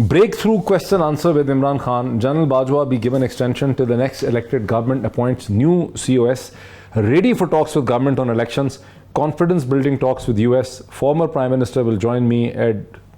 Breakthrough question answer with Imran Khan. General Bajwa be given extension till the next elected government appoints new COS. Ready for talks with government on elections. Confidence building talks with US. Former Prime Minister will join me at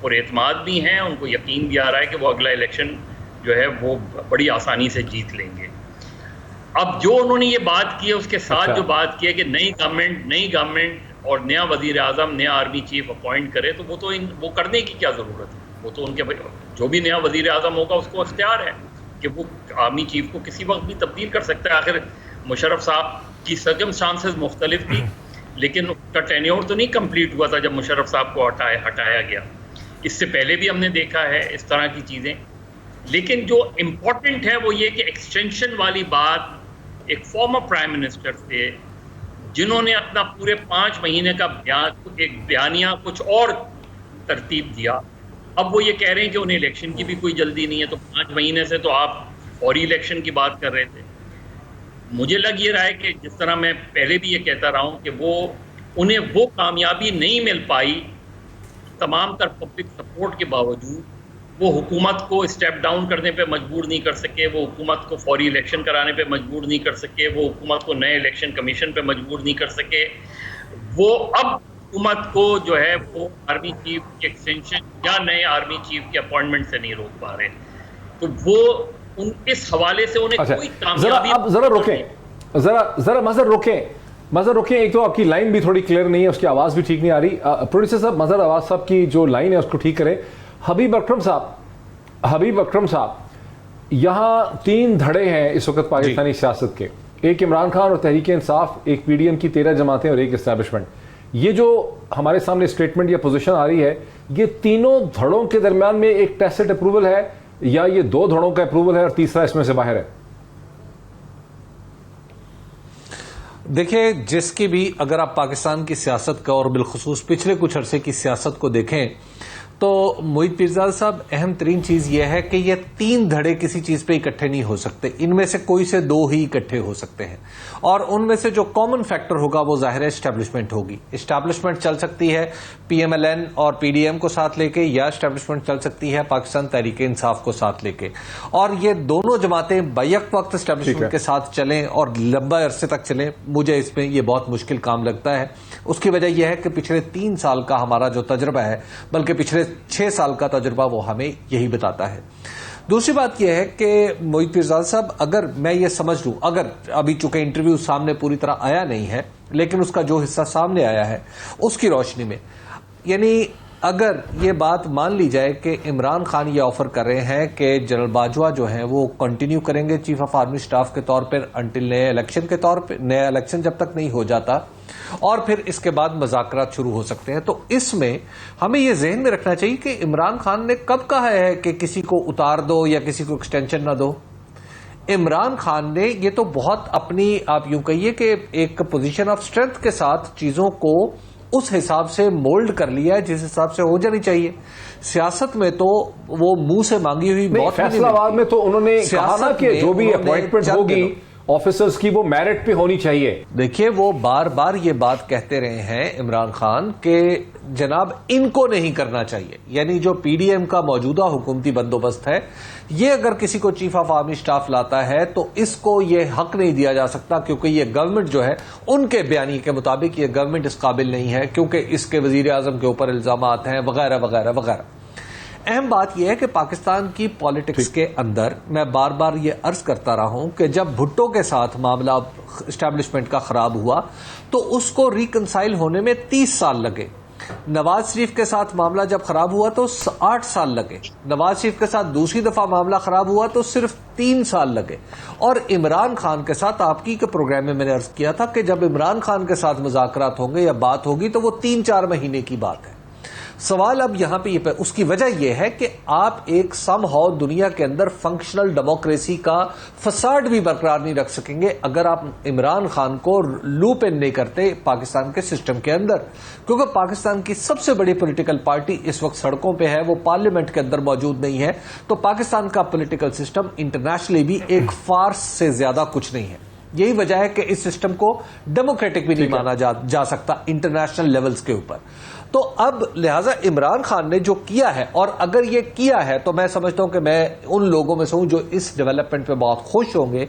اور اعتماد بھی ہیں, ان کو یقین بھی آ رہا ہے کہ وہ اگلا الیکشن جو ہے وہ بڑی آسانی سے جیت لیں گے. اب جو انہوں نے یہ بات کی ہے اس کے ساتھ جو بات کی ہے کہ نئی گورنمنٹ اور نیا وزیر اعظم, نیا آرمی چیف اپوائنٹ کرے, تو وہ کرنے کی کیا ضرورت ہے؟ وہ تو ان کے جو بھی نیا وزیر اعظم ہوگا اس کو اختیار ہے کہ وہ آرمی چیف کو کسی وقت بھی تبدیل کر سکتا ہے. آخر مشرف صاحب کی سرکمسٹانسز مختلف تھی, لیکن اس کا ٹینیور تو نہیں کمپلیٹ ہوا تھا جب مشرف صاحب کو ہٹایا گیا. اس سے پہلے بھی ہم نے دیکھا ہے اس طرح کی چیزیں. لیکن جو امپورٹنٹ ہے وہ یہ کہ ایکسٹینشن والی بات ایک فارمر پرائم منسٹر سے, جنہوں نے اپنا پورے 5 مہینے کا ایک بیانیہ کچھ اور ترتیب دیا, اب وہ یہ کہہ رہے ہیں کہ انہیں الیکشن کی بھی کوئی جلدی نہیں ہے. تو 5 مہینے سے تو آپ فوری الیکشن کی بات کر رہے تھے. مجھے لگ یہ رہا ہے کہ جس طرح میں پہلے بھی یہ کہتا رہا ہوں کہ انہیں وہ کامیابی نہیں مل پائی تمام تر پبلک سپورٹ کے باوجود. وہ حکومت کو اسٹیپ ڈاؤن کرنے پہ مجبور نہیں کر سکے, وہ حکومت کو فوری الیکشن کرانے پہ مجبور نہیں کر سکے, وہ حکومت کو نئے الیکشن کمیشن پہ مجبور نہیں کر سکے. وہ اب حکومت کو جو ہے وہ آرمی چیف کی ایکسٹینشن یا نئے آرمی چیف کے اپوائنٹمنٹ سے نہیں روک پا رہے. تو وہ اس حوالے سے انہیں کوئی کامیابی. ذرا مظہر روکیں. ایک تو آپ کی لائن بھی تھوڑی کلیئر نہیں ہے, اس کی آواز بھی ٹھیک نہیں آ رہی. پروڈیوسر صاحب مظہر آواز صاحب کی جو لائن ہے اس کو ٹھیک کریں. حبیب اکرم صاحب, یہاں 3 دھڑے ہیں اس وقت پاکستانی سیاست کے. ایک عمران خان اور تحریک انصاف, ایک پی ڈی ایم کی 13 جماعتیں اور ایک اسٹیبلشمنٹ. یہ جو ہمارے سامنے اسٹیٹمنٹ یا پوزیشن آ رہی ہے, یہ تینوں دھڑوں کے درمیان میں ایک ٹیسٹ اپروول ہے یا یہ 2 دھڑوں کا اپروول ہے اور تیسرا اس میں سے باہر ہے؟ دیکھیں, جس کی بھی اگر آپ پاکستان کی سیاست کا اور بالخصوص پچھلے کچھ عرصے کی سیاست کو دیکھیں تو موحید پیرزادہ صاحب, اہم ترین چیز یہ ہے کہ یہ 3 دھڑے کسی چیز پہ اکٹھے نہیں ہو سکتے. ان میں سے کوئی سے 2 ہی اکٹھے ہو سکتے ہیں, اور ان میں سے جو کامن فیکٹر ہوگا وہ ظاہر ہے اسٹیبلشمنٹ ہوگی. اسٹیبلشمنٹ چل سکتی ہے پی ایم ایل این اور پی ڈی ایم کو ساتھ لے کے, یا اسٹیبلشمنٹ چل سکتی ہے پاکستان تحریک انصاف کو ساتھ لے کے. اور یہ دونوں جماعتیں بیک وقت اسٹیبلشمنٹ کے ساتھ چلیں اور لمبا عرصے تک چلیں, مجھے اس میں یہ بہت مشکل کام لگتا ہے. اس کی وجہ یہ ہے کہ پچھلے 3 سال کا ہمارا جو تجربہ ہے, بلکہ پچھلے 6 سال کا تجربہ, وہ ہمیں یہی بتاتا ہے. دوسری بات یہ ہے کہ موحید پیرزادہ صاحب, اگر میں یہ سمجھ لوں, اگر ابھی چونکہ انٹرویو سامنے پوری طرح آیا نہیں ہے, لیکن اس کا جو حصہ سامنے آیا ہے اس کی روشنی میں, یعنی اگر یہ بات مان لی جائے کہ عمران خان یہ آفر کر رہے ہیں کہ جنرل باجوہ جو ہیں وہ کنٹینیو کریں گے چیف آف آرمی سٹاف کے طور پر انٹل نئے الیکشن کے طور پہ, نیا الیکشن جب تک نہیں ہو جاتا, اور پھر اس کے بعد مذاکرات شروع ہو سکتے ہیں. تو اس میں ہمیں یہ ذہن میں رکھنا چاہیے کہ عمران خان نے کب کہا ہے کہ کسی کو اتار دو یا کسی کو ایکسٹینشن نہ دو. عمران خان نے یہ تو بہت اپنی, آپ یوں کہیے کہ ایک پوزیشن آف اسٹرینتھ کے ساتھ چیزوں کو اس حساب سے مولڈ کر لیا ہے جس حساب سے ہو جانی چاہیے. سیاست میں تو وہ منہ سے مانگی ہوئی موت نہیں. فیصلہ آباد میں تو انہوں نے کہا نا کہ جو بھی اپوائنٹمنٹ ہوگی آفیسرز کی وہ میرٹ پہ ہونی چاہیے. دیکھیے, وہ بار بار یہ بات کہتے رہے ہیں عمران خان کہ جناب ان کو نہیں کرنا چاہیے, یعنی جو پی ڈی ایم کا موجودہ حکومتی بندوبست ہے, یہ اگر کسی کو چیف آف آرمی سٹاف لاتا ہے تو اس کو یہ حق نہیں دیا جا سکتا, کیونکہ یہ گورنمنٹ جو ہے ان کے بیانی کے مطابق یہ گورنمنٹ اس قابل نہیں ہے, کیونکہ اس کے وزیر اعظم کے اوپر الزامات ہیں وغیرہ وغیرہ وغیرہ. اہم بات یہ ہے کہ پاکستان کی پالیٹکس کے اندر میں بار بار یہ عرض کرتا رہا ہوں کہ جب بھٹو کے ساتھ معاملہ اسٹیبلشمنٹ کا خراب ہوا تو اس کو ریکنسائل ہونے میں 30 سال لگے. نواز شریف کے ساتھ معاملہ جب خراب ہوا تو 8 سال لگے. نواز شریف کے ساتھ دوسری دفعہ معاملہ خراب ہوا تو صرف 3 سال لگے. اور عمران خان کے ساتھ آپ کی کے پروگرام میں نے عرض کیا تھا کہ جب عمران خان کے ساتھ مذاکرات ہوں گے یا بات ہوگی تو وہ 3-4 مہینے کی بات ہے. سوال اب یہاں پہ اس کی وجہ یہ ہے کہ آپ ایک سم ہاؤ دنیا کے اندر فنکشنل ڈیموکریسی کا فساد بھی برقرار نہیں رکھ سکیں گے اگر آپ عمران خان کو لوپ ان نہیں کرتے پاکستان کے سسٹم کے اندر, کیونکہ پاکستان کی سب سے بڑی پولیٹیکل پارٹی اس وقت سڑکوں پہ ہے, وہ پارلیمنٹ کے اندر موجود نہیں ہے. تو پاکستان کا پولیٹیکل سسٹم انٹرنیشنلی بھی ایک فارس سے زیادہ کچھ نہیں ہے. یہی وجہ ہے کہ اس سسٹم کو ڈیموکریٹک بھی نہیں مانا جا سکتا انٹرنیشنل لیولز کے اوپر. تو اب لہٰذا عمران خان نے جو کیا ہے، اور اگر یہ کیا ہے تو میں سمجھتا ہوں کہ میں ان لوگوں میں سے ہوں جو اس ڈیولپمنٹ پہ بہت خوش ہوں گے،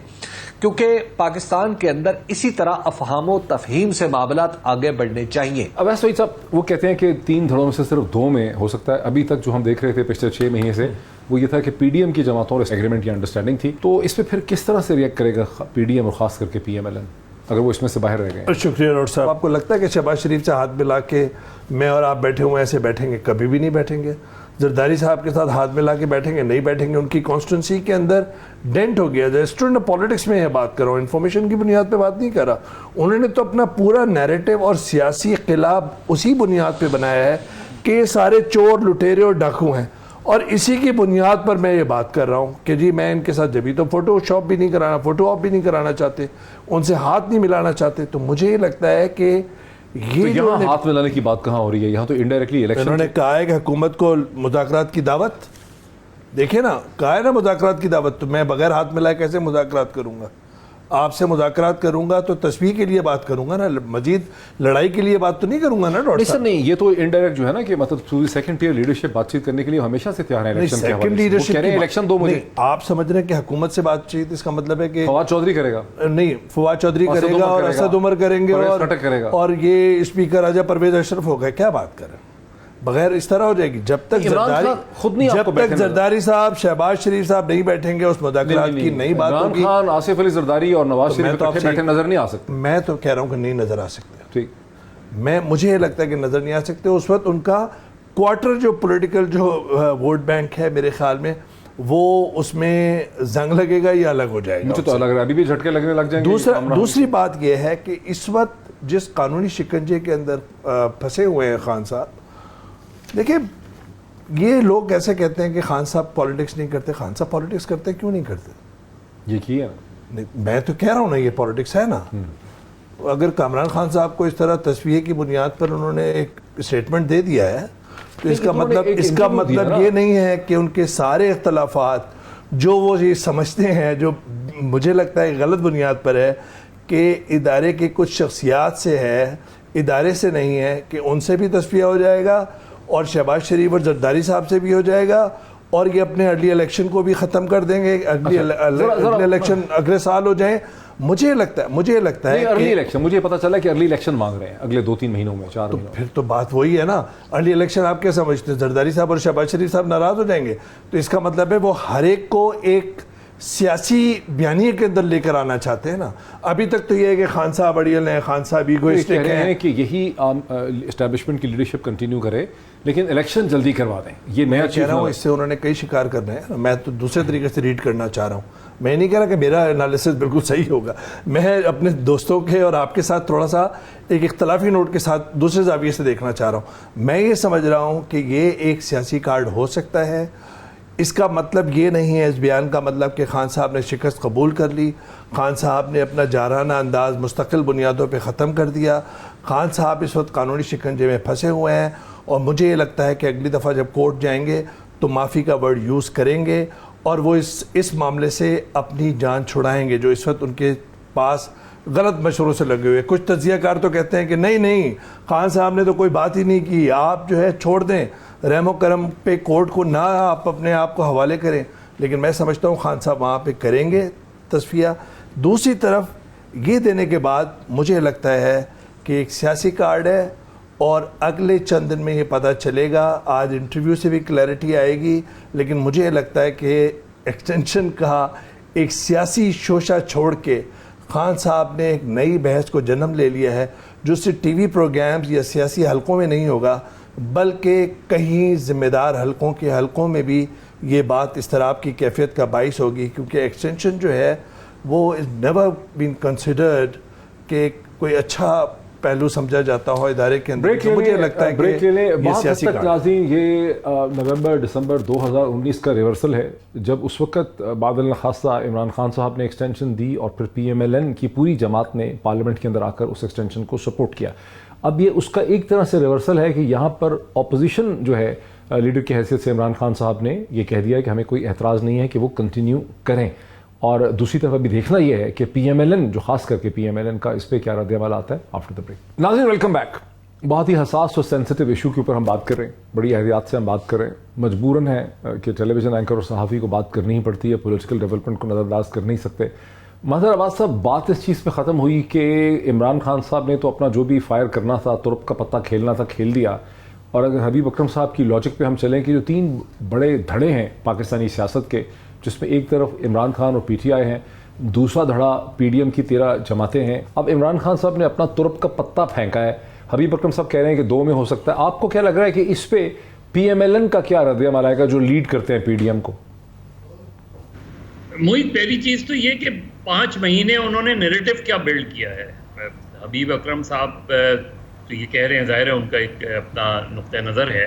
کیونکہ پاکستان کے اندر اسی طرح افہام و تفہیم سے معاملات آگے بڑھنے چاہیے. اب ایسا صاحب وہ کہتے ہیں کہ 3 دھڑوں میں سے صرف 2 میں ہو سکتا ہے. ابھی تک جو ہم دیکھ رہے تھے پچھلے 6 مہینے سے وہ یہ تھا کہ پی ڈی ایم کی جماعتوں اور ایگریمنٹ کی انڈرسٹینڈنگ تھی. تو اس پہ پھر کس طرح سے ریئیکٹ کرے گا پی ڈی ایم اور خاص کر کے پی ایم ایل این اگر وہ اس میں سے باہر رہ گئے؟ شکریہ ڈاکٹر صاحب. آپ کو لگتا ہے کہ شہباز شریف سے ہاتھ ملا کے میں اور آپ بیٹھے ہوئے ایسے بیٹھیں گے؟ کبھی بھی نہیں بیٹھیں گے. زرداری صاحب کے ساتھ ہاتھ ملا کے بیٹھیں گے؟ نہیں بیٹھیں گے. ان کی کانسٹیٹوئنسی کے اندر ڈینٹ ہو گیا. اسٹوڈنٹ پالیٹکس میں یہ بات کر رہا ہوں, انفارمیشن کی بنیاد پہ بات نہیں کر رہا. انہوں نے تو اپنا پورا نیریٹو اور سیاسی قلعہ اسی بنیاد پہ بنایا ہے کہ یہ سارے چور لٹیرے اور ڈاکو ہیں, اور اسی کی بنیاد پر میں یہ بات کر رہا ہوں کہ جی میں ان کے ساتھ جبھی تو فوٹو شاپ بھی نہیں کرانا, فوٹو آپ بھی نہیں کرانا چاہتے, ان سے ہاتھ نہیں ملانا چاہتے. تو مجھے یہ لگتا ہے کہ یہ یہاں ہاتھ ملانے کی بات کہاں ہو رہی ہے؟ یہاں تو انڈائریکٹلی الیکشن. انہوں نے کہا ہے کہ حکومت کو مذاکرات کی دعوت دیکھیں نا, کہا ہے نا مذاکرات کی دعوت. تو میں بغیر ہاتھ ملائے کیسے مذاکرات کروں گا؟ آپ سے مذاکرات کروں گا تو تصفیہ کے لیے بات کروں گا نا, مزید لڑائی کے لیے بات تو نہیں کروں گا نا ڈاکٹر صاحب. نہیں, یہ تو انڈائریکٹ جو ہے نا کہ مطلب سیکنڈ ٹیئر لیڈرشپ بات چیت کرنے کے لیے ہمیشہ سے تیار ہے. سیکنڈ لیڈرشپ الیکشن دو مجھے. آپ سمجھ رہے ہیں کہ حکومت سے بات چیت, اس کا مطلب ہے کہ فواد چودھری کرے گا؟ نہیں, فواد چودھری کرے گا اور اسد عمر کریں گے اور یہ اسپیکر راجہ پرویز اشرف ہوگا. کیا بات کر رہے ہیں؟ بغیر اس طرح ہو جائے گی. جب تک زرداری صاحب, شہباز شریف صاحب نہیں بیٹھیں گے, اس مذاکرات کی نئی بات ہوگی. عمران خان, آصف علی زرداری اور نواز شریف اکٹھے بیٹھے نظر نہیں آ سکتے. میں تو کہہ رہا ہوں کہ نہیں نظر آ سکتے. ٹھیک, مجھے یہ لگتا ہے کہ نظر نہیں آ سکتے. اس وقت ان کا کوارٹر جو پولیٹیکل جو ووٹ بینک ہے میرے خیال میں وہ اس میں زنگ لگے گا یا الگ ہو جائے گا. مجھے تو لگ رہا ہے ابھی بھی جھٹکے لگنے لگ جائیں گے. دوسری بات یہ ہے کہ اس وقت جس قانونی شکنجے کے اندر پھنسے ہوئے ہیں خان صاحب, دیکھیں یہ لوگ کیسے کہتے ہیں کہ خان صاحب پالیٹکس نہیں کرتے. خان صاحب پالیٹکس کرتے ہیں, کیوں نہیں کرتے؟ یہ کیا میں تو کہہ رہا ہوں نا, یہ پالیٹکس ہے نا. اگر کامران خان صاحب کو اس طرح تصفیے کی بنیاد پر انہوں نے ایک اسٹیٹمنٹ دے دیا ہے تو اس کا مطلب یہ نہیں ہے کہ ان کے سارے اختلافات جو وہ یہ سمجھتے ہیں, جو مجھے لگتا ہے غلط بنیاد پر ہے کہ ادارے کی کچھ شخصیات سے ہے, ادارے سے نہیں ہے, کہ ان سے بھی تصفیہ ہو جائے گا اور شہباز شریف اور زرداری صاحب سے بھی ہو جائے گا, اور یہ اپنے ارلی الیکشن کو بھی ختم کر دیں گے. اگلی الیکشن اگلے سال ہو جائیں. مجھے لگتا ہے ارلی الیکشن, مجھے پتا چلا کہ ارلی الیکشن مانگ رہے ہیں اگلے 2-3 مہینوں میں, 4 مہینوں. پھر تو بات وہی ہے نا. ارلی الیکشن آپ کیا سمجھتے ہیں؟ زرداری صاحب اور شہباز شریف صاحب ناراض ہو جائیں گے تو اس کا مطلب ہے وہ ہر ایک کو ایک سیاسی بیانیے کے اندر لے کر آنا چاہتے ہیں نا. ابھی تک تو یہ ہے کہ خان صاحب اڑیل ہیں, خان صاحب ایگوئسٹک ہیں کہ یہی اسٹیبلشمنٹ کی لیڈرشپ کنٹینیو کرے لیکن الیکشن جلدی کروا دیں. یہ نیا کہہ رہا ہوں, اس سے انہوں نے کئی شکار کرنے ہیں. میں تو دوسرے طریقے سے ریڈ کرنا چاہ رہا ہوں. میں نہیں کہہ رہا کہ میرا انالیسس بالکل صحیح ہوگا. میں اپنے دوستوں کے اور آپ کے ساتھ تھوڑا سا ایک اختلافی نوٹ کے ساتھ دوسرے زاویے سے دیکھنا چاہ رہا ہوں. میں یہ سمجھ رہا ہوں کہ یہ ایک سیاسی کارڈ ہو سکتا ہے. اس کا مطلب یہ نہیں ہے, اس بیان کا مطلب کہ خان صاحب نے شکست قبول کر لی, خان صاحب نے اپنا جارحانہ انداز مستقل بنیادوں پہ ختم کر دیا. خان صاحب اس وقت قانونی شکنجے میں پھنسے ہوئے ہیں, اور مجھے یہ لگتا ہے کہ اگلی دفعہ جب کورٹ جائیں گے تو معافی کا ورڈ یوز کریں گے, اور وہ اس معاملے سے اپنی جان چھڑائیں گے جو اس وقت ان کے پاس غلط مشوروں سے لگے ہوئے. کچھ تجزیہ کار تو کہتے ہیں کہ نہیں خان صاحب نے تو کوئی بات ہی نہیں کی, آپ جو ہے چھوڑ دیں, رحم و کرم پہ کورٹ کو نہ آپ اپنے آپ کو حوالے کریں. لیکن میں سمجھتا ہوں خان صاحب وہاں پہ کریں گے تصفیہ. دوسری طرف یہ دینے کے بعد مجھے لگتا ہے کہ ایک سیاسی کارڈ ہے, اور اگلے چند دن میں یہ پتہ چلے گا. آج انٹرویو سے بھی کلیئرٹی آئے گی, لیکن مجھے لگتا ہے کہ ایکسٹینشن کا ایک سیاسی شوشہ چھوڑ کے خان صاحب نے ایک نئی بحث کو جنم لے لیا ہے, جو صرف ٹی وی پروگرامز یا سیاسی حلقوں میں نہیں ہوگا بلکہ کہیں ذمہ دار حلقوں کے حلقوں میں بھی یہ بات اضطراب کی کیفیت کا باعث ہوگی. کیونکہ ایکسٹینشن جو ہے وہ از نیور بین کنسیڈرڈ کہ کوئی اچھا پہلو سمجھا جاتا ہو ادارے کے اندر. مجھے لگتا ہے کہ یہ سیاسی ناظرین, یہ نومبر دسمبر 2019 کا ریورسل ہے جب اس وقت بادل خاصہ عمران خان صاحب نے ایکسٹینشن دی اور پھر پی ایم ایل این کی پوری جماعت نے پارلیمنٹ کے اندر آ کر اس ایکسٹینشن کو سپورٹ کیا. اب یہ اس کا ایک طرح سے ریورسل ہے کہ یہاں پر اپوزیشن جو ہے لیڈر کی حیثیت سے عمران خان صاحب نے یہ کہہ دیا کہ ہمیں کوئی اعتراض نہیں ہے کہ وہ کنٹینیو کریں, اور دوسری طرف ابھی دیکھنا یہ ہے کہ پی ایم ایل این جو خاص کر کے پی ایم ایل این کا اس پہ کیا رد عمل آتا ہے آفٹر دا بریک. ناظرین ویلکم بیک. بہت ہی حساس اور سینسٹیو ایشو کے اوپر ہم بات کر رہے ہیں, بڑی احتیاط سے ہم بات کر رہے ہیں. مجبوراً ہے کہ ٹیلی ویژن اینکر اور صحافی کو بات کرنی ہی پڑتی ہے, پولیٹیکل ڈیولپمنٹ کو نظر انداز کر نہیں سکتے. مظہر عباس صاحب, بات اس چیز پہ ختم ہوئی کہ عمران خان صاحب نے تو اپنا جو بھی فائر کرنا تھا, ترپ کا پتہ کھیلنا تھا, کھیل دیا. اور اگر حبیب اکرم صاحب کی لاجک پہ ہم چلیں کہ جو 3 بڑے دھڑے ہیں پاکستانی سیاست کے, جس میں ایک طرف عمران خان اور پی ٹی آئی ہیں, دوسرا دھڑا پی ڈی ایم کی 13 جماعتیں ہیں. اب عمران خان صاحب نے اپنا ترپ کا پتہ پھینکا ہے, حبیب اکرم صاحب کہہ رہے ہیں کہ 2 میں ہو سکتا ہے. آپ کو کیا لگ رہا ہے کہ اس پہ پی ایم ایل این کا کیا رد عمل آئے گا جو لیڈ کرتے ہیں پی ڈی ایم کو؟ موہت, پہلی چیز تو یہ کہ 5 مہینے انہوں نے نیریٹو کیا بلڈ کیا ہے. حبیب اکرم صاحب تو یہ کہہ رہے ہیں, ظاہر ہے ان کا ایک اپنا نقطہ نظر ہے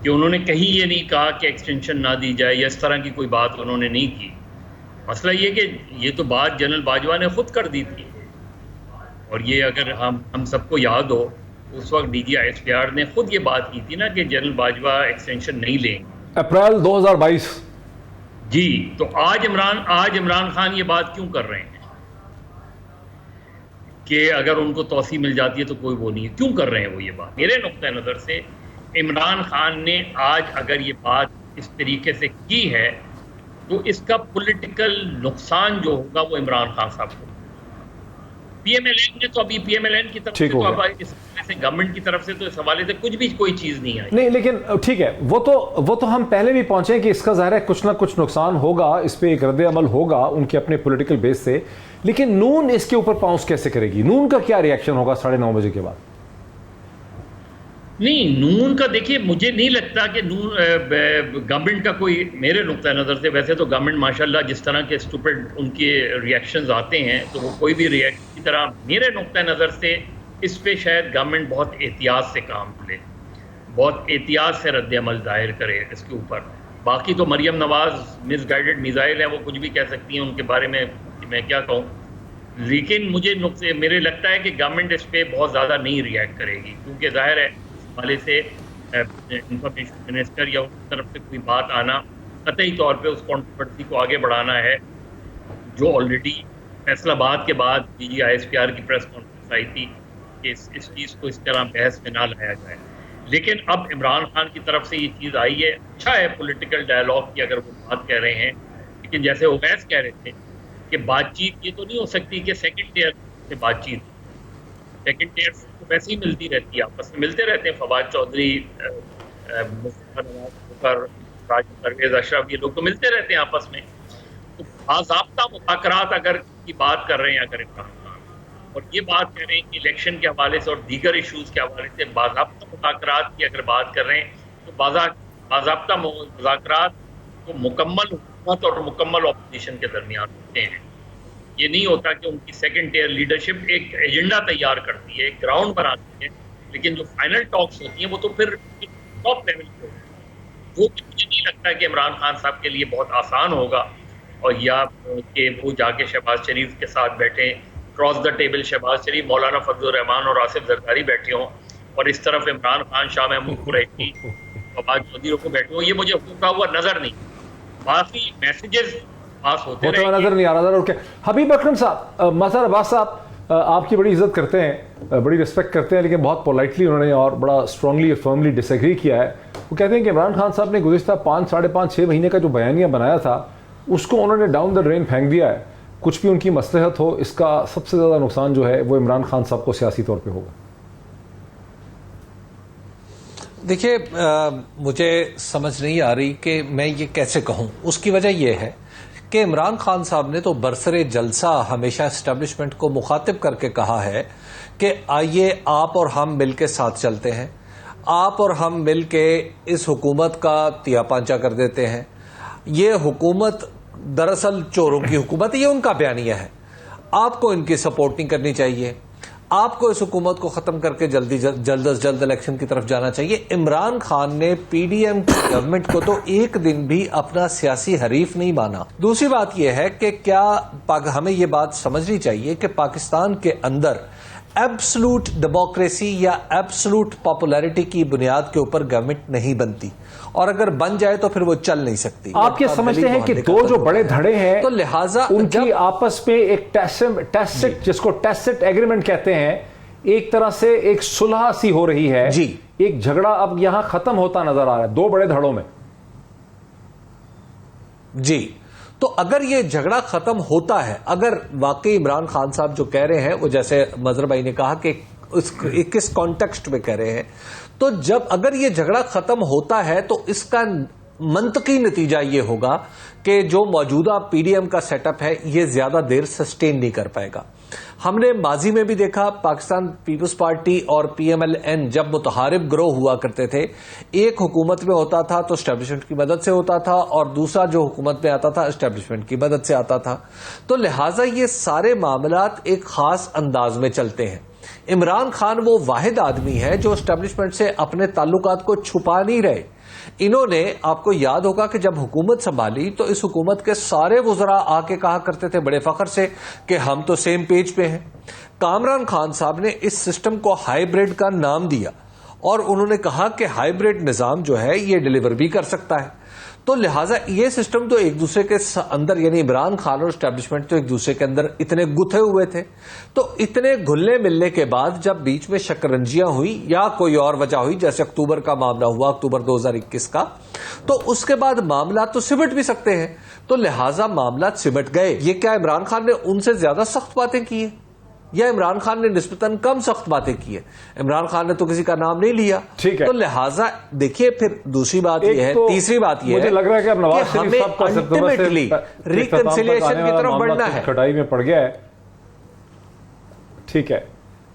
کہ انہوں نے کہیں یہ نہیں کہا کہ ایکسٹینشن نہ دی جائے یا اس طرح کی کوئی بات انہوں نے نہیں کی. مسئلہ یہ کہ یہ تو بات جنرل باجوہ نے خود کر دی تھی, اور یہ اگر ہم سب کو یاد ہو, اس وقت D G I S P R نے خود یہ بات کی تھی نا کہ جنرل باجوہ ایکسٹینشن نہیں لیں گے, اپریل 2022. جی, تو آج عمران خان یہ بات کیوں کر رہے ہیں کہ اگر ان کو توسیع مل جاتی ہے تو کوئی وہ نہیں ہے؟ کیوں کر رہے ہیں وہ یہ بات؟ میرے نقطہ نظر سے عمران خان نے آج اگر یہ بات اس طریقے سے کی ہے تو اس کا پولیٹیکل نقصان جو ہوگا وہ عمران خان صاحب کو. پی ایم ایل این نے تو ابھی پی ایم ایل این کی طرف سے تو اب اس سے گورنمنٹ کی طرف سے تو اس حوالے سے کوئی چیز نہیں آئی. نہیں, لیکن ٹھیک ہے, وہ تو ہم پہلے بھی پہنچے کہ اس کا ظاہر ہے کچھ نہ کچھ نقصان ہوگا, اس پہ ایک رد عمل ہوگا ان کے اپنے پولیٹیکل بیس سے. لیکن نون اس کے اوپر پاؤنس کیسے کرے گی؟ نون کا کیا ری ایکشن ہوگا 9:30 بجے کے بعد؟ نہیں, نون کا دیکھیے مجھے نہیں لگتا کہ نون گورنمنٹ کا کوئی, میرے نقطہ نظر سے ویسے تو گورنمنٹ ماشاءاللہ جس طرح کے اسٹوپڈ ان کے ریئیکشنز آتے ہیں تو وہ کوئی بھی ریئیکشن کی طرح, میرے نقطہ نظر سے اس پہ شاید گورنمنٹ بہت احتیاط سے کام لے, بہت احتیاط سے رد عمل ظاہر کرے اس کے اوپر. باقی تو مریم نواز مس گائیڈڈ میزائل ہے, وہ کچھ بھی کہہ سکتی ہیں, ان کے بارے میں میں کیا کہوں. لیکن مجھے میرے لگتا ہے کہ گورنمنٹ اس پہ بہت زیادہ نہیں ریئیکٹ کرے گی, کیونکہ ظاہر ہے حوالے سے انفارمیشن منسٹر یا اس طرف سے کوئی بات آنا قطعی طور پہ اس کانٹروورسی کو آگے بڑھانا ہے, جو آلریڈی فیصل آباد کے بعد D G I S P R کی پریس کانفرنس آئی تھی کہ اس چیز کو اس طرح بحث میں نہ لایا جائے. لیکن اب عمران خان کی طرف سے یہ چیز آئی ہے, اچھا ہے پولیٹیکل ڈائلاگ کی اگر وہ بات کہہ رہے ہیں, لیکن جیسے اویس کہہ رہے تھے کہ بات چیت یہ تو نہیں ہو سکتی کہ سیکنڈ ٹیئر سے بات چیت, سیکنڈ ٹیئر تو ویسے ہی ملتی رہتی ہے, آپس میں ملتے رہتے ہیں. فواد چودھری, راج پرویز اشرف, یہ لوگ تو ملتے رہتے ہیں آپس میں. تو باضابطہ مذاکرات اگر کی بات کر رہے ہیں اگر عمران خان, اور یہ بات کر رہے ہیں کہ الیکشن کے حوالے سے اور دیگر ایشوز کے حوالے سے باضابطہ مذاکرات کی اگر بات کر رہے ہیں, تو باضابطہ مذاکرات کو مکمل حکومت اور مکمل اپوزیشن کے درمیان ہوتے ہیں. یہ نہیں ہوتا کہ ان کی سیکنڈ ٹیئر لیڈرشپ ایک ایجنڈا تیار کرتی ہے, ایک گراؤنڈ بناتی ہے, لیکن جو فائنل ٹاکس ہوتی ہیں وہ تو پھر ٹاپ لیول پہ ہوتی ہیں. وہ مجھے نہیں لگتا کہ عمران خان صاحب کے لیے بہت آسان ہوگا, اور یا کہ وہ جا کے شہباز شریف کے ساتھ بیٹھیں, کراس دا ٹیبل شہباز شریف, مولانا فضل الرحمان اور آصف زرداری بیٹھے ہوں, اور اس طرف عمران خان, شاہ محمود قریشی, فواد چودھری کو بیٹھے ہوں. یہ مجھے ہوتا ہوا نظر نہیں. باقی میسیجز پاس ہوتے رہے نظر نہیں آ رہا. حبیب اکرم صاحب, مظہر عباس صاحب آپ کی بڑی عزت کرتے ہیں, بڑی رسپیکٹ کرتے ہیں, لیکن بہت پولائٹلی انہوں نے اور بڑا اسٹرانگلی اور فرملی ڈس ایگری کیا ہے. وہ کہتے ہیں کہ عمران خان صاحب نے گزشتہ 5-6.5 مہینے کا جو بیانیہ بنایا تھا اس کو انہوں نے ڈاؤن دا ڈرین پھینک دیا ہے. کچھ بھی ان کی مصلحت ہو, اس کا سب سے زیادہ نقصان جو ہے وہ عمران خان صاحب کو سیاسی طور پہ ہوگا. دیکھیے, مجھے سمجھ نہیں آ رہی کہ میں یہ کیسے کہوں. اس کی وجہ یہ ہے کہ عمران خان صاحب نے تو برسر جلسہ ہمیشہ اسٹیبلشمنٹ کو مخاطب کر کے کہا ہے کہ آئیے آپ اور ہم مل کے ساتھ چلتے ہیں, آپ اور ہم مل کے اس حکومت کا تیا پانچا کر دیتے ہیں. یہ حکومت دراصل چوروں کی حکومت ہے, یہ ان کا بیانیہ ہے. آپ کو ان کی سپورٹ نہیں کرنی چاہیے, آپ کو اس حکومت کو ختم کر کے جلد از جلد الیکشن کی طرف جانا چاہیے. عمران خان نے پی ڈی ایم کی گورنمنٹ کو تو ایک دن بھی اپنا سیاسی حریف نہیں مانا. دوسری بات یہ ہے کہ کیا ہمیں یہ بات سمجھنی چاہیے کہ پاکستان کے اندر ایبسلوٹ ڈیموکریسی یا ایبسلوٹ پاپولیرٹی کی بنیاد کے اوپر گورنمنٹ نہیں بنتی، اور اگر بن جائے تو پھر وہ چل نہیں سکتی. آپ کیا سمجھتے ہیں کہ دو جو بڑے دھڑے ہیں تو لہٰذا ان کی آپس میں ایک ٹیسٹ جس کو ٹیسٹ ایگریمنٹ کہتے ہیں، ایک طرح سے ایک صلح سی ہو رہی ہے، جی ایک جھگڑا اب یہاں ختم ہوتا نظر آ رہا ہے دو بڑے دھڑوں میں. جی تو اگر یہ جھگڑا ختم ہوتا ہے، اگر واقعی عمران خان صاحب جو کہہ رہے ہیں وہ جیسے مظہر بھائی نے کہا کہ کس کانٹیکسٹ میں کہہ رہے ہیں، تو جب اگر یہ جھگڑا ختم ہوتا ہے تو اس کا منطقی نتیجہ یہ ہوگا کہ جو موجودہ پی ڈی ایم کا سیٹ اپ ہے یہ زیادہ دیر سسٹین نہیں کر پائے گا. ہم نے ماضی میں بھی دیکھا پاکستان پیپلز پارٹی اور پی ایم ایل این جب متحارب گروہ ہوا کرتے تھے، ایک حکومت میں ہوتا تھا تو اسٹیبلشمنٹ کی مدد سے ہوتا تھا، اور دوسرا جو حکومت میں آتا تھا اسٹیبلشمنٹ کی مدد سے آتا تھا. تو لہٰذا یہ سارے معاملات ایک خاص انداز میں چلتے ہیں. عمران خان وہ واحد آدمی ہے جو اسٹیبلشمنٹ سے اپنے تعلقات کو چھپا نہیں رہے. انہوں نے، آپ کو یاد ہوگا کہ جب حکومت سنبھالی تو اس حکومت کے سارے وزراء آ کے کہا کرتے تھے بڑے فخر سے کہ ہم تو سیم پیج پہ ہیں. کامران خان صاحب نے اس سسٹم کو ہائیبرڈ کا نام دیا اور انہوں نے کہا کہ ہائیبرڈ نظام جو ہے یہ ڈیلیور بھی کر سکتا ہے. تو لہٰذا یہ سسٹم تو ایک دوسرے کے اندر، یعنی عمران خان اور اسٹیبلشمنٹ تو ایک دوسرے کے اندر اتنے گتھے ہوئے تھے. تو اتنے گھلنے ملنے کے بعد جب بیچ میں شکنجیاں ہوئی یا کوئی اور وجہ ہوئی، جیسے اکتوبر کا معاملہ ہوا، اکتوبر 2021 کا، تو اس کے بعد معاملات تو سمٹ بھی سکتے ہیں. تو لہٰذا معاملات سمٹ گئے. یہ کیا عمران خان نے ان سے زیادہ سخت باتیں کی ہیں یا عمران خان نے نسبتاً کم سخت باتیں کی ہیں؟ عمران خان نے تو کسی کا نام نہیں لیا. ٹھیک ہے. تو لہٰذا دیکھیے پھر دوسری بات یہ ہے، تیسری بات یہ ہے، مجھے لگ رہا ہے کہ اب نواز شریف ہمیں صاحب کا الٹیمیٹلی ریکنسیلیشن کی طرف بڑھنا ہے. کٹائی میں پڑ گیا ہے. ٹھیک ہے.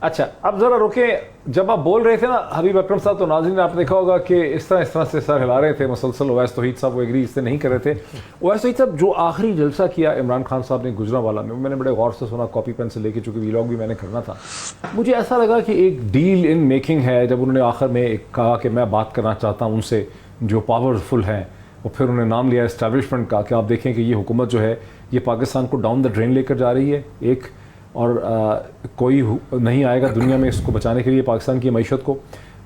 اچھا اب ذرا رکیں، جب آپ بول رہے تھے نا حبیب اکرم صاحب، تو ناظرین نے آپ دیکھا ہوگا کہ اس طرح سے سر ہلا رہے تھے مسلسل. اویس توحید صاحب وہ ایگری اس سے نہیں کر رہے تھے. اویس توحید صاحب جو آخری جلسہ کیا عمران خان صاحب نے گجرانوالہ میں نے بڑے غور سے سنا، کاپی پین سے لے کے، چونکہ ویلاگ بھی میں نے کرنا تھا. مجھے ایسا لگا کہ ایک ڈیل ان میکنگ ہے. جب انہوں نے آخر میں کہا کہ میں بات کرنا چاہتا ہوں ان سے جو پاورفل ہیں، اور پھر انہوں نے نام لیا اسٹیبلشمنٹ کا کہ آپ دیکھیں کہ یہ حکومت جو ہے یہ پاکستان کو ڈاؤن دا ڈرین لے کر جا رہی ہے ایک، اور کوئی نہیں آئے گا دنیا میں اس کو بچانے کے لیے پاکستان کی معیشت کو.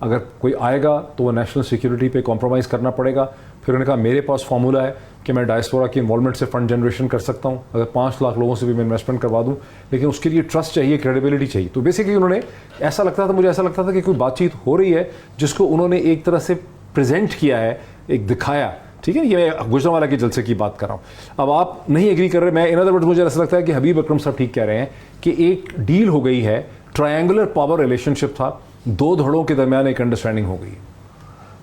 اگر کوئی آئے گا تو وہ نیشنل سیکیورٹی پہ کمپرومائز کرنا پڑے گا. پھر انہوں نے کہا میرے پاس فارمولا ہے کہ میں ڈائسپورا کی انوالومنٹ سے فنڈ جنریشن کر سکتا ہوں، اگر 5 لاکھ لوگوں سے بھی میں انویسٹمنٹ کروا دوں، لیکن اس کے لیے ٹرسٹ چاہیے، کریڈیبلٹی چاہیے. تو بیسیکلی انہوں نے ایسا لگتا تھا، مجھے ایسا لگتا تھا کہ کوئی بات چیت ہو رہی ہے جس کو انہوں نے ایک طرح سے پریزنٹ کیا ہے، ایک دکھایا. ٹھیک ہے، یہ میں گجرانوالہ کے جلسے کی بات کر رہا ہوں. اب آپ نہیں ایگری کر رہے، میں ان ادر ورڈز مجھے ایسا لگتا ہے کہ حبیب اکرم صاحب ٹھیک کہہ رہے ہیں کہ ایک ڈیل ہو گئی ہے، ٹرائنگولر پاور ریلیشن شپ تھا، دو دھڑوں کے درمیان ایک انڈرسٹینڈنگ ہو گئی.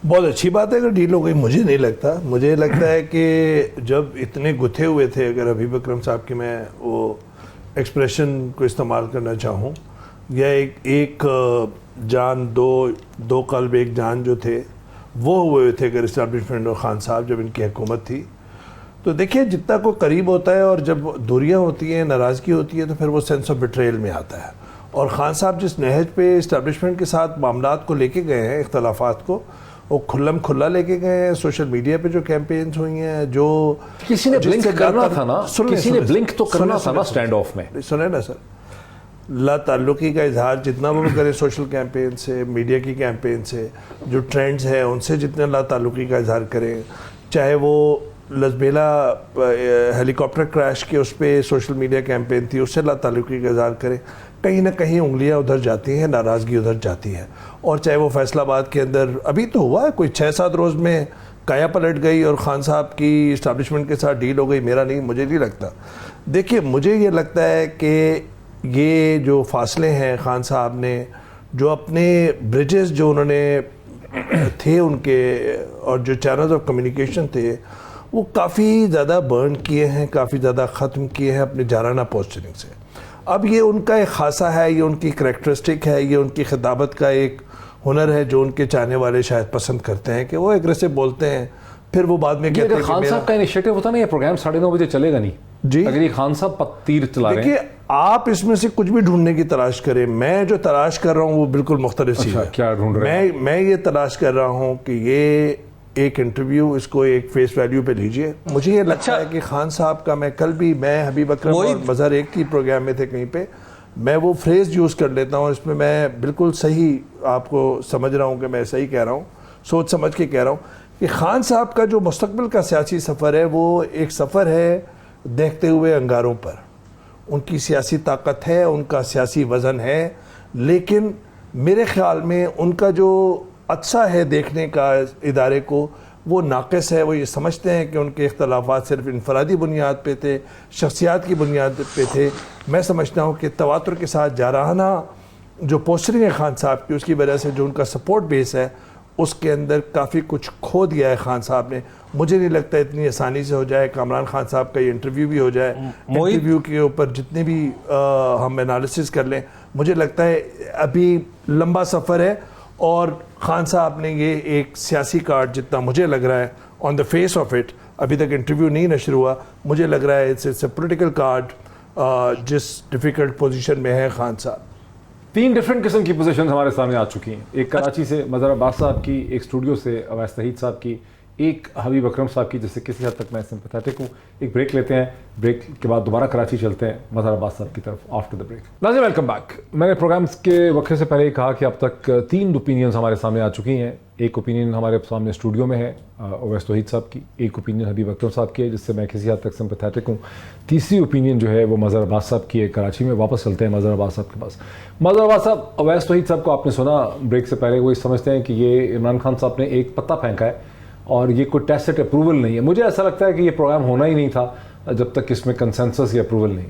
بہت اچھی بات ہے اگر ڈیل ہو گئی. مجھے نہیں لگتا. مجھے لگتا ہے کہ جب اتنے گتھے ہوئے تھے، اگر حبیب اکرم صاحب کی میں وہ ایکسپریشن کو استعمال کرنا چاہوں، یا ایک جان دو قلب ایک جان جو تھے وہ ہوئے تھے اگر اسٹیبلشمنٹ اور خان صاحب جب ان کی حکومت تھی. تو دیکھیے جتنا کوئی قریب ہوتا ہے اور جب دوریاں ہوتی ہیں، ناراضگی ہوتی ہے، تو پھر وہ سینس آف بیٹریل میں آتا ہے. اور خان صاحب جس نہج پہ اسٹیبلشمنٹ کے ساتھ معاملات کو لے کے گئے ہیں، اختلافات کو، وہ کھلا لے کے گئے ہیں. سوشل میڈیا پہ جو کیمپینز ہوئی ہیں، جو کسی نے بلنک کرنا تھا نا، کسی نے بلنک تو کرنا تھا نا اسٹینڈ آف میں. سنیں نا سر، لا تعلقی کا اظہار جتنا وہ کرے سوشل کیمپین سے، میڈیا کی کیمپین سے، جو ٹرینڈز ہیں ان سے جتنا لا تعلقی کا اظہار کریں، چاہے وہ لزبیلا ہیلی کاپٹر کریش کے اس پہ سوشل میڈیا کیمپین تھی، اس سے لا تعلقی کا اظہار کریں، کہیں نہ کہیں انگلیاں ادھر جاتی ہیں، ناراضگی ادھر جاتی ہے. اور چاہے وہ فیصل آباد کے اندر ابھی تو ہوا ہے کوئی 6-7 روز میں کایا پلٹ گئی اور خان صاحب کی اسٹیبلشمنٹ کے ساتھ ڈیل ہو گئی. مجھے نہیں لگتا. دیکھیے مجھے یہ لگتا ہے کہ یہ جو فاصلے ہیں خان صاحب نے، جو اپنے برجز جو انہوں نے تھے ان کے، اور جو چینلز آف کمیونیکیشن تھے، وہ کافی زیادہ برن کیے ہیں، کافی زیادہ ختم کیے ہیں اپنے جارانہ پوسچرنگ سے. اب یہ ان کا ایک خاصہ ہے، یہ ان کی کریکٹرسٹک ہے، یہ ان کی خطابت کا ایک ہنر ہے جو ان کے چاہنے والے شاید پسند کرتے ہیں کہ وہ اگریسو بولتے ہیں، پھر وہ بعد میں کہتے ہیں کہ خان صاحب کا انیشیٹو ہوتا نا، یہ پروگرام 9:30 بجے چلے گا نہیں جی. اگر یہ خان صاحب تیر چلا رہے ہیں. دیکھیے آپ اس میں سے کچھ بھی ڈھونڈنے کی تلاش کریں، میں جو تلاش کر رہا ہوں وہ بالکل مختلف چیز ہے. کیا ڈھونڈ رہے ہیں؟ میں یہ تلاش کر رہا ہوں کہ یہ ایک انٹرویو، اس کو ایک فیس ویلیو پہ لیجئے. مجھے یہ لگتا ہے کہ خان صاحب کا، میں کل بھی، میں حبیب اکرم اور مظہر ایک کی پروگرام میں تھے کہیں پہ، میں وہ فریز یوز کر لیتا ہوں, اس میں میں بالکل صحیح آپ کو سمجھ رہا ہوں کہ میں صحیح کہہ رہا ہوں, سوچ سمجھ کے کہہ رہا ہوں کہ خان صاحب کا جو مستقبل کا سیاسی سفر ہے وہ ایک سفر ہے دیکھتے ہوئے انگاروں پر. ان کی سیاسی طاقت ہے, ان کا سیاسی وزن ہے, لیکن میرے خیال میں ان کا جو عدسہ ہے دیکھنے کا ادارے کو وہ ناقص ہے. وہ یہ سمجھتے ہیں کہ ان کے اختلافات صرف انفرادی بنیاد پہ تھے, شخصیات کی بنیاد پہ تھے. میں سمجھتا ہوں کہ تواتر کے ساتھ جارحانہ جو پوسٹرنگ ہے خان صاحب کی, اس کی وجہ سے جو ان کا سپورٹ بیس ہے اس کے اندر کافی کچھ کھو دیا ہے خان صاحب نے. مجھے نہیں لگتا اتنی آسانی سے ہو جائے. کامران خان صاحب کا یہ انٹرویو بھی ہو جائے, انٹرویو کے اوپر جتنے بھی ہم انالیسس کر لیں, مجھے لگتا ہے ابھی لمبا سفر ہے. اور خان صاحب نے یہ ایک سیاسی کارڈ, جتنا مجھے لگ رہا ہے آن دا فیس آف اٹ, ابھی تک انٹرویو نہیں نشر ہوا, مجھے لگ رہا ہے اٹس اے پولیٹیکل کارڈ جس ڈیفیکلٹ پوزیشن میں ہے خان صاحب. 3 ڈفرینٹ قسم کی پوزیشنز ہمارے سامنے آ چکی ہیں. ایک کراچی سے مظہر عباس صاحب کی, ایک اسٹوڈیو سے اویس توحید صاحب کی, ایک حبیب اکرم صاحب کی, جس سے کسی حد تک میں سمپیتھیٹک ہوں. ایک بریک لیتے ہیں, بریک کے بعد دوبارہ کراچی چلتے ہیں مظہر عباس صاحب کی طرف آفٹر دا بریک. ناظرین ویلکم بیک. میں نے پروگرامز کے وقفے سے پہلے ہی کہا کہ اب تک 3 اوپینینز ہمارے سامنے آ چکی ہیں. ایک اوپینین ہمارے سامنے اسٹوڈیو میں ہے اویس توحید صاحب کی, ایک اوپینین حبیب اکرم صاحب کی ہے جس سے میں کسی حد تک سمپیتھیٹک ہوں. تیسری اوپینین جو ہے وہ مظہر عباس صاحب کی ہے کراچی میں. واپس چلتے ہیں مظہر عباس صاحب کے پاس. مظہر عباس صاحب, اویس توحید صاحب کو آپ نے سنا بریک سے پہلے, وہ سمجھتے ہیں کہ یہ عمران خان صاحب نے ایک پتا پھینکا ہے اور یہ کوئی ٹیسٹ اپروول نہیں ہے. مجھے ایسا لگتا ہے کہ یہ پروگرام ہونا ہی نہیں تھا جب تک اس میں کنسنسس یا اپروول نہیں.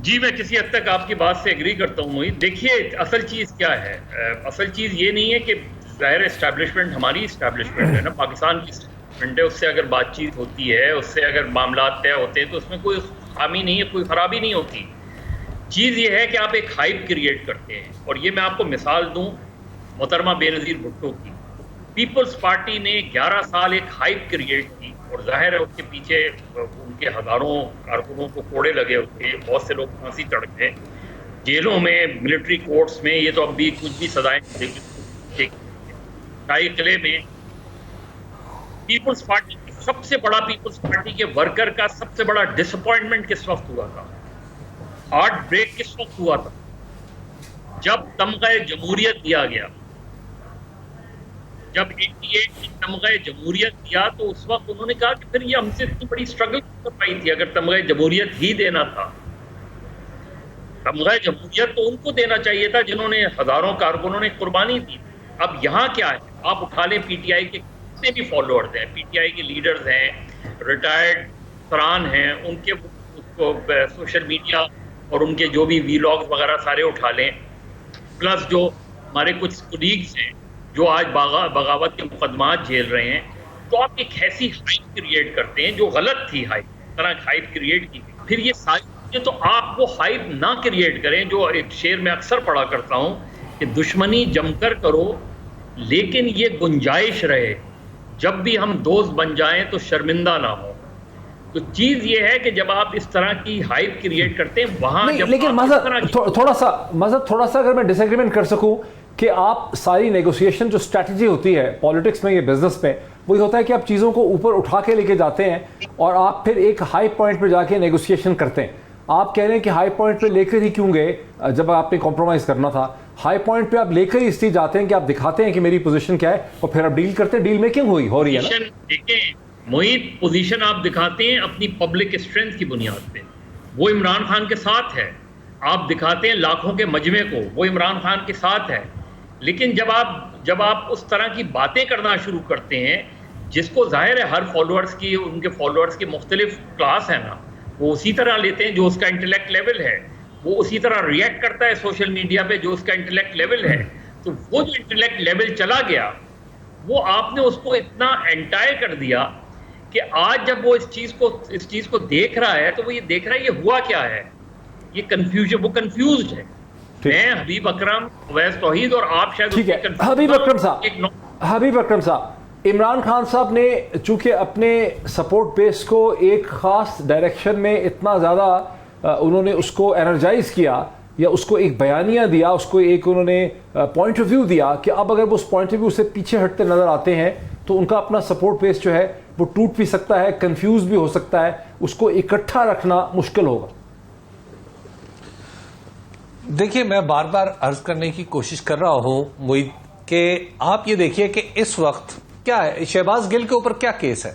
جی میں کسی حد تک آپ کی بات سے ایگری کرتا ہوں محیط. دیکھیے اصل چیز کیا ہے, اصل چیز یہ نہیں ہے کہ ظاہر اسٹیبلشمنٹ ہماری اسٹیبلشمنٹ ہے نا, پاکستان کی اسٹیبلشمنٹ ہے, اس سے اگر بات چیت ہوتی ہے, اس سے اگر معاملات طے ہوتے ہیں تو اس میں کوئی خامی نہیں ہے, کوئی خرابی نہیں ہوتی. چیز یہ ہے کہ آپ ایک ہائپ کریٹ کرتے ہیں. اور یہ میں آپ کو مثال دوں محترمہ بے نظیر بھٹو کی. پیپلز پارٹی نے 11 سال ایک ہائپ کریٹ کی, اور ظاہر ہے اس کے پیچھے ان کے ہزاروں کارکنوں کو کوڑے لگے ہوئے, بہت سے لوگ پھانسی چڑھ گئے, جیلوں میں, ملٹری کورٹس میں. یہ تو اب بھی کچھ بھی سزائیں شاہی قلعے میں. پیپلز پارٹی سب سے بڑا, پیپلز پارٹی کے ورکر کا سب سے بڑا ڈس اپوائنٹمنٹ کس وقت ہوا تھا, ہارٹ بریک کس وقت ہوا تھا, جب تمغہ جمہوریت دیا گیا. جب 88 کی تمغہ جمہوریت دیا تو اس وقت انہوں نے کہا کہ پھر یہ ہم سے اتنی بڑی اسٹرگل کر پائی تھی اگر تمغہ جمہوریت ہی دینا تھا. تمغہ جمہوریت تو ان کو دینا چاہیے تھا جنہوں نے ہزاروں کارکنوں نے قربانی دی. اب یہاں کیا ہے, آپ اٹھا لیں پی ٹی آئی کے کتنے بھی فالوورز ہیں, پی ٹی آئی کے لیڈرز ہیں, ریٹائرڈ افسران ہیں, ان کے سوشل میڈیا اور ان کے جو بھی ویلاگز وغیرہ سارے اٹھا لیں, پلس جو ہمارے کچھ کولیگز ہیں جو آج بغاوت کے مقدمات جھیل رہے ہیں. تو آپ ایک ایسی ہائپ کریٹ کرتے ہیں جو غلط تھی, طرح ہائپ کریٹ کی. پھر یہ ساری چیزیں تو آپ وہ ہائپ نہ کریٹ کریں. جو ایک شعر میں اکثر پڑھا کرتا ہوں کہ دشمنی جم کر کرو لیکن یہ گنجائش رہے, جب بھی ہم دوست بن جائیں تو شرمندہ نہ ہو. تو چیز یہ ہے کہ جب آپ اس طرح کی ہائپ کریٹ کرتے ہیں وہاں لیکن تھوڑا سا اگر میں ڈس ایگریمنٹ کر سکوں کہ آپ ساری نیگوسیشن جو اسٹریٹجی ہوتی ہے پالیٹکس میں یا بزنس میں, وہی ہوتا ہے کہ آپ چیزوں کو اوپر اٹھا کے لے کے جاتے ہیں اور آپ پھر ایک ہائی پوائنٹ پہ جا کے نیگوسیشن کرتے ہیں. آپ کہہ رہے ہیں کہ ہائی پوائنٹ پہ لے کر ہی کیوں گئے جب آپ نے کمپرومائز کرنا تھا. ہائی پوائنٹ پہ آپ لے کر ہی اس لیے جاتے ہیں کہ آپ دکھاتے ہیں کہ میری پوزیشن کیا ہے, اور پھر آپ ڈیل کرتے ہیں. ڈیل میکنگ ہو رہی ہے نا. دیکھیں محیط, پوزیشن آپ دکھاتے ہیں اپنی پبلک اسٹرینتھ کی بنیاد پہ, وہ عمران خان کے ساتھ ہے. آپ دکھاتے ہیں لاکھوں کے مجمع کو, وہ عمران خان کے ساتھ ہے. لیکن جب آپ اس طرح کی باتیں کرنا شروع کرتے ہیں, جس کو ظاہر ہے ہر فالوورز کی, ان کے فالوورز کی مختلف کلاس ہے نا, وہ اسی طرح لیتے ہیں جو اس کا انٹلیکٹ لیول ہے, وہ اسی طرح ریئیکٹ کرتا ہے سوشل میڈیا پہ جو اس کا انٹلیکٹ لیول ہے. تو وہ جو انٹلیکٹ لیول چلا گیا, وہ آپ نے اس کو اتنا انٹائر کر دیا کہ آج جب وہ اس چیز کو دیکھ رہا ہے تو وہ یہ دیکھ رہا ہے یہ ہوا کیا ہے, یہ کنفیوژن, وہ کنفیوزڈ ہے. میں حبیب اکرم, اویس توحید اور آپ شاید ٹھیک ہے. حبیب اکرم صاحب, عمران خان صاحب نے چونکہ اپنے سپورٹ بیس کو ایک خاص ڈائریکشن میں اتنا زیادہ انہوں نے اس کو انرجائز کیا یا اس کو ایک بیانیہ دیا, اس کو ایک انہوں نے پوائنٹ آف ویو دیا کہ اب اگر وہ اس پوائنٹ آف ویو سے پیچھے ہٹتے نظر آتے ہیں تو ان کا اپنا سپورٹ بیس جو ہے وہ ٹوٹ بھی سکتا ہے, کنفیوز بھی ہو سکتا ہے, اس کو اکٹھا رکھنا مشکل ہوگا. دیکھیے میں بار بار عرض کرنے کی کوشش کر رہا ہوں معید کہ آپ یہ دیکھیے کہ اس وقت کیا ہے، شہباز گل کے اوپر کیا کیس ہے،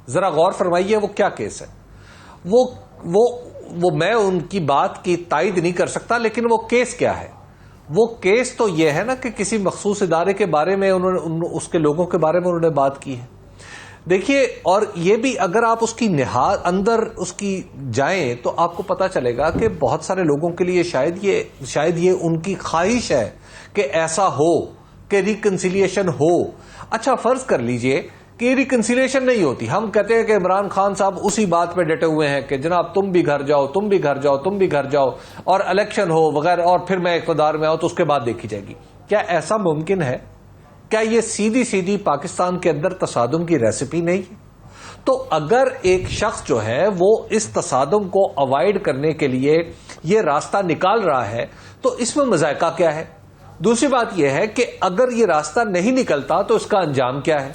ذرا غور فرمائیے وہ کیا کیس ہے. وہ میں ان کی بات کی تائید نہیں کر سکتا، لیکن وہ کیس کیا ہے؟ وہ کیس تو یہ ہے نا کہ کسی مخصوص ادارے کے بارے میں انہوں نے، اس کے لوگوں کے بارے میں انہوں نے بات کی ہے. دیکھیے، اور یہ بھی اگر آپ اس کی نہاد اندر اس کی جائیں تو آپ کو پتا چلے گا کہ بہت سارے لوگوں کے لیے شاید یہ ان کی خواہش ہے کہ ایسا ہو کہ ریکنسیلیشن ہو. اچھا فرض کر لیجئے کہ ریکنسیلیشن نہیں ہوتی، ہم کہتے ہیں کہ عمران خان صاحب اسی بات پہ ڈٹے ہوئے ہیں کہ جناب تم بھی گھر جاؤ، تم بھی گھر جاؤ، تم بھی گھر جاؤ، اور الیکشن ہو وغیرہ، اور پھر میں اقتدار میں آؤں تو اس کے بعد دیکھی جائے گی. کیا ایسا ممکن ہے؟ کیا یہ سیدھی پاکستان کے اندر تصادم کی ریسیپی نہیں ہے؟ تو اگر ایک شخص جو ہے وہ اس تصادم کو اوائڈ کرنے کے لیے یہ راستہ نکال رہا ہے تو اس میں مذائقہ کیا ہے؟ دوسری بات یہ ہے کہ اگر یہ راستہ نہیں نکلتا تو اس کا انجام کیا ہے؟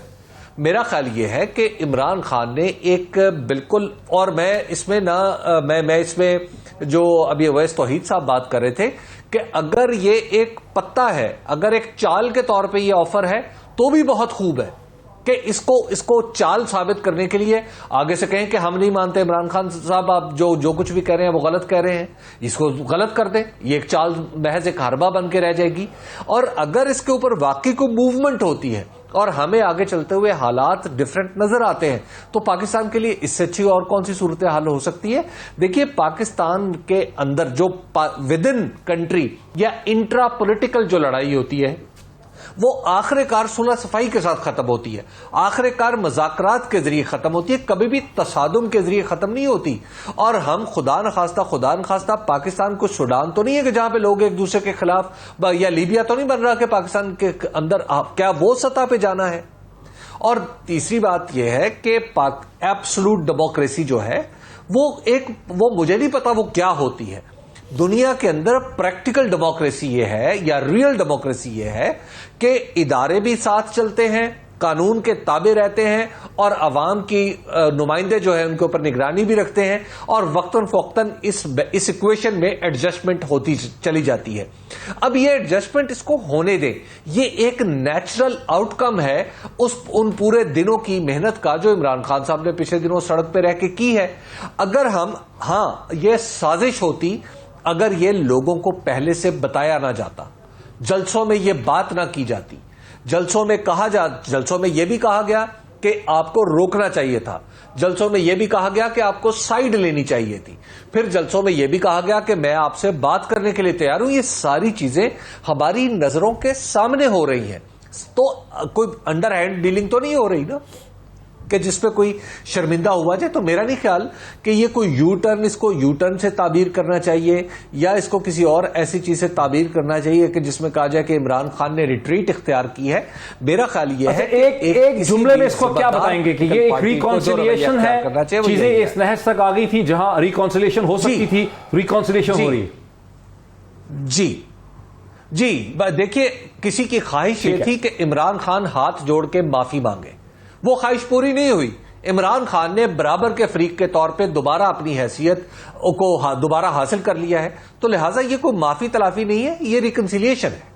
میرا خیال یہ ہے کہ عمران خان نے ایک بالکل، اور میں اس میں جو ابھی اویس توحید صاحب بات کر رہے تھے کہ اگر یہ ایک پتا ہے، اگر ایک چال کے طور پہ یہ آفر ہے تو بھی بہت خوب ہے کہ اس کو چال ثابت کرنے کے لیے آگے سے کہیں کہ ہم نہیں مانتے عمران خان صاحب، آپ جو کچھ بھی کہہ رہے ہیں وہ غلط کہہ رہے ہیں، اس کو غلط کر دیں. یہ ایک چال محض ایک حربہ بن کے رہ جائے گی. اور اگر اس کے اوپر واقعی کوئی موومنٹ ہوتی ہے اور ہمیں آگے چلتے ہوئے حالات ڈیفرنٹ نظر آتے ہیں تو پاکستان کے لیے اس سے اچھی اور کون سی صورتحال ہو سکتی ہے؟ دیکھیے، پاکستان کے اندر جو ود ان کنٹری یا انٹرا پولیٹیکل جو لڑائی ہوتی ہے وہ آخر کار صلح صفائی کے ساتھ ختم ہوتی ہے، آخر کار مذاکرات کے ذریعے ختم ہوتی ہے، کبھی بھی تصادم کے ذریعے ختم نہیں ہوتی. اور ہم خدا نخواستہ پاکستان کو سوڈان تو نہیں ہے کہ جہاں پہ لوگ ایک دوسرے کے خلاف، یا لیبیا تو نہیں بن رہا کہ پاکستان کے اندر کیا وہ سطح پہ جانا ہے. اور تیسری بات یہ ہے کہ ایبسولوٹ ڈیموکریسی جو ہے وہ مجھے نہیں پتا وہ کیا ہوتی ہے. دنیا کے اندر پریکٹیکل ڈیموکریسی یہ ہے، یا ریئل ڈیموکریسی یہ ہے کہ ادارے بھی ساتھ چلتے ہیں، قانون کے تابع رہتے ہیں، اور عوام کی نمائندے جو ہیں ان کے اوپر نگرانی بھی رکھتے ہیں، اور وقتاً فوقتاً اس ایکویشن میں ایڈجسٹمنٹ ہوتی چلی جاتی ہے. اب یہ ایڈجسٹمنٹ اس کو ہونے دیں، یہ ایک نیچرل آؤٹ کم ہے ان پورے دنوں کی محنت کا جو عمران خان صاحب نے پچھلے دنوں سڑک پہ رہ کے کی ہے. اگر یہ سازش ہوتی، اگر یہ لوگوں کو پہلے سے بتایا نہ جاتا، جلسوں میں یہ بات نہ کی جاتی، جلسوں میں یہ بھی کہا گیا کہ آپ کو روکنا چاہیے تھا، جلسوں میں یہ بھی کہا گیا کہ آپ کو سائیڈ لینی چاہیے تھی، پھر جلسوں میں یہ بھی کہا گیا کہ میں آپ سے بات کرنے کے لیے تیار ہوں، یہ ساری چیزیں ہماری نظروں کے سامنے ہو رہی ہیں. تو کوئی انڈر ہینڈ ڈیلنگ تو نہیں ہو رہی نا کہ جس پہ کوئی شرمندہ ہوا جائے. تو میرا نہیں خیال کہ یہ کوئی اس کو یو ٹرن سے تعبیر کرنا چاہیے، یا اس کو کسی اور ایسی چیز سے تعبیر کرنا چاہیے کہ جس میں کہا جائے کہ عمران خان نے ریٹریٹ اختیار کی ہے. میرا خیال یہ ہے ایک جملے میں اس کو کیا بتائیں گے کہ یہ ایک ریکانسیلیشن ہے، چیزیں اس نہج تک آ گئی تھی جہاں ریکانسیلیشن ہو سکتی تھی، ریکانسیلیشن ہو رہی. جی دیکھیے، کسی کی خواہش یہ تھی کہ عمران خان ہاتھ جوڑ کے معافی مانگے، وہ خواہش پوری نہیں ہوئی. عمران خان نے برابر کے فریق کے طور پہ دوبارہ اپنی حیثیت کو دوبارہ حاصل کر لیا ہے، تو لہٰذا یہ کوئی معافی تلافی نہیں ہے، یہ ریکنسیلیشن ہے.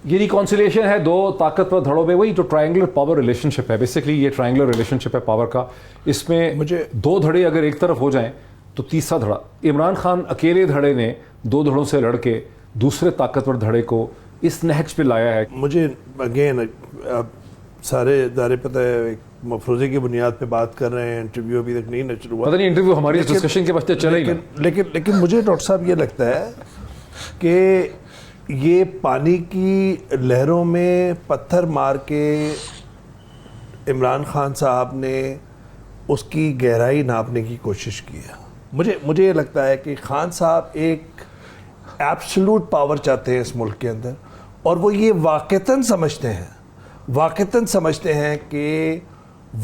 یہ ریکانسیلیشن ہے دو طاقتور دھڑوں میں، وہی جو ٹرائنگولر پاور ریلیشن شپ ہے. بیسکلی یہ ٹرائنگولر ریلیشن شپ ہے پاور کا. اس میں دو دھڑے اگر ایک طرف ہو جائیں تو تیسرا دھڑا، عمران خان اکیلے دھڑے نے دو دھڑوں سے لڑ کے دوسرے طاقتور دھڑے کو اس نہج پہ لایا ہے. مجھے اگین سارے ادارے پتہ ہے ایک مفروضے کی بنیاد پہ بات کر رہے ہیں، انٹرویو ابھی تک نہیں نشر ہوا، پتہ نہیں انٹرویو ہماری ڈسکشن کے واسطے چلے ہی. لیکن مجھے ڈاکٹر صاحب یہ لگتا ہے کہ یہ پانی کی لہروں میں پتھر مار کے عمران خان صاحب نے اس کی گہرائی ناپنے کی کوشش کی ہے. مجھے یہ لگتا ہے کہ خان صاحب ایک ایبسولوٹ پاور چاہتے ہیں اس ملک کے اندر، اور وہ یہ واقعتاً سمجھتے ہیں کہ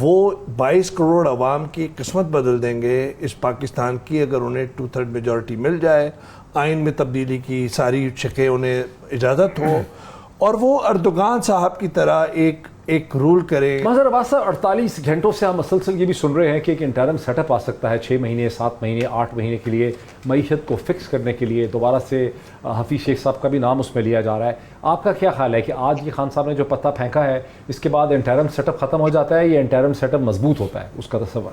وہ 22 کروڑ عوام کی قسمت بدل دیں گے اس پاکستان کی اگر انہیں 2/3 میجورٹی مل جائے، آئین میں تبدیلی کی ساری شقیں انہیں اجازت ہو، اور وہ اردوغان صاحب کی طرح ایک رول کریں. مظہر عباس صاحب 48 گھنٹوں سے ہم مسلسل یہ بھی سن رہے ہیں کہ ایک انٹرم سیٹ اپ آ سکتا ہے 6 مہینے 7 مہینے 8 مہینے کے لیے معیشت کو فکس کرنے کے لیے. دوبارہ سے حفیظ شیخ صاحب کا بھی نام اس میں لیا جا رہا ہے. آپ کا کیا خیال ہے کہ آج یہ خان صاحب نے جو پتا پھینکا ہے اس کے بعد انٹرم سیٹ اپ ختم ہو جاتا ہے یا انٹرم سیٹ اپ مضبوط ہوتا ہے, اس کا تصور؟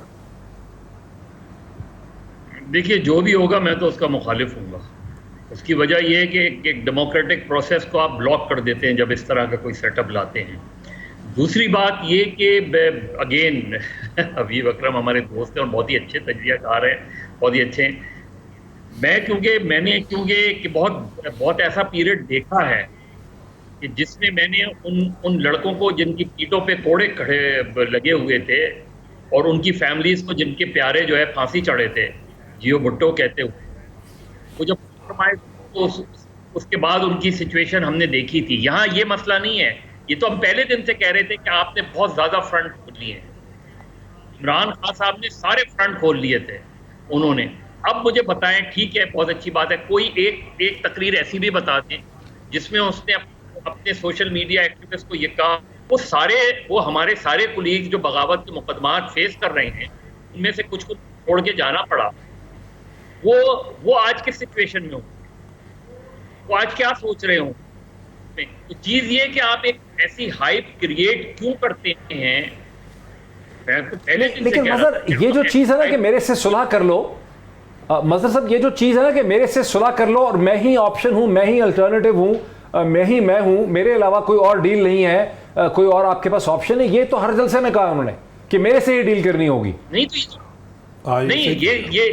دیکھیے جو بھی ہوگا میں تو اس کا مخالف ہوں گا. اس کی وجہ یہ ہے کہ ایک ڈیموکریٹک پروسیس کو آپ بلاک کر دیتے ہیں جب اس طرح کا کوئی سیٹ اپ لاتے ہیں. دوسری بات یہ کہ اگین حبیب اکرم ہمارے دوست ہیں اور بہت ہی اچھے تجزیہ کار ہیں, بہت ہی اچھے ہیں. میں نے بہت ایسا پیریڈ دیکھا ہے کہ جس میں میں نے ان لڑکوں کو جن کی پیٹوں پہ کوڑے کھڑے لگے ہوئے تھے اور ان کی فیملیز کو جن کے پیارے جو ہے پھانسی چڑھے تھے, جیو بھٹو کہتے ہوئے, وہ جب اس کے بعد ان کی سچویشن ہم نے دیکھی تھی. یہاں یہ مسئلہ نہیں ہے, یہ تو ہم پہلے دن سے کہہ رہے تھے کہ آپ نے بہت زیادہ فرنٹ کھول لیے ہیں. عمران خان صاحب نے سارے فرنٹ کھول لیے تھے انہوں نے. اب مجھے بتائیں, ٹھیک ہے بہت اچھی بات ہے, کوئی ایک تقریر ایسی بھی بتا دیں جس میں اس نے اپنے سوشل میڈیا ایکٹیوسٹ کو یہ کہا وہ ہمارے سارے کولیگ جو بغاوت کے مقدمات فیس کر رہے ہیں ان میں سے کچھ کو چھوڑ کے جانا پڑا, وہ آج کس سچویشن میں ہوں, وہ آج کیا سوچ رہے ہوں. تو چیز یہ کہ آپ ایک ایسی ہائپ کریٹ کیوں کرتے ہیں. لیکن مظہر یہ جو چیز ہے نا کہ میرے سے صلح کر لو, مظہر صاحب یہ جو چیز ہے نا کہ میرے سے صلح کر لو اور میں ہی آپشن ہوں, میں ہی الٹرنیٹیو ہوں, میں ہوں, میرے علاوہ کوئی اور ڈیل نہیں ہے, کوئی اور آپ کے پاس آپشن ہے, یہ تو ہر جلسے میں کہا انہوں نے کہ میرے سے یہ ڈیل کرنی ہوگی. یہ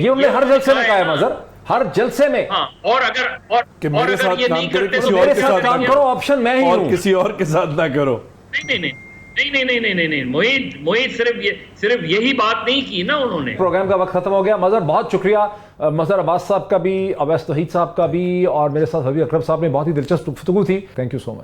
انہوں نے ہر جلسے میں کہا ہے مظہر, ہر جلسے میں. اور اگر میرے ساتھ کام کرو, کسی میرے ساتھ کام کرو, آپشن میں ہی ہوں, کسی اور کے ساتھ نہ کرو. نہیں موہید صرف یہی بات نہیں کی نا انہوں نے. پروگرام کا وقت ختم ہو گیا. مظہر بہت شکریہ, مظہر عباس صاحب کا بھی, اویس توحید صاحب کا بھی, اور میرے ساتھ حبیب اکرم صاحب نے بہت ہی دلچسپ گفتگو تھی. Thank you so much.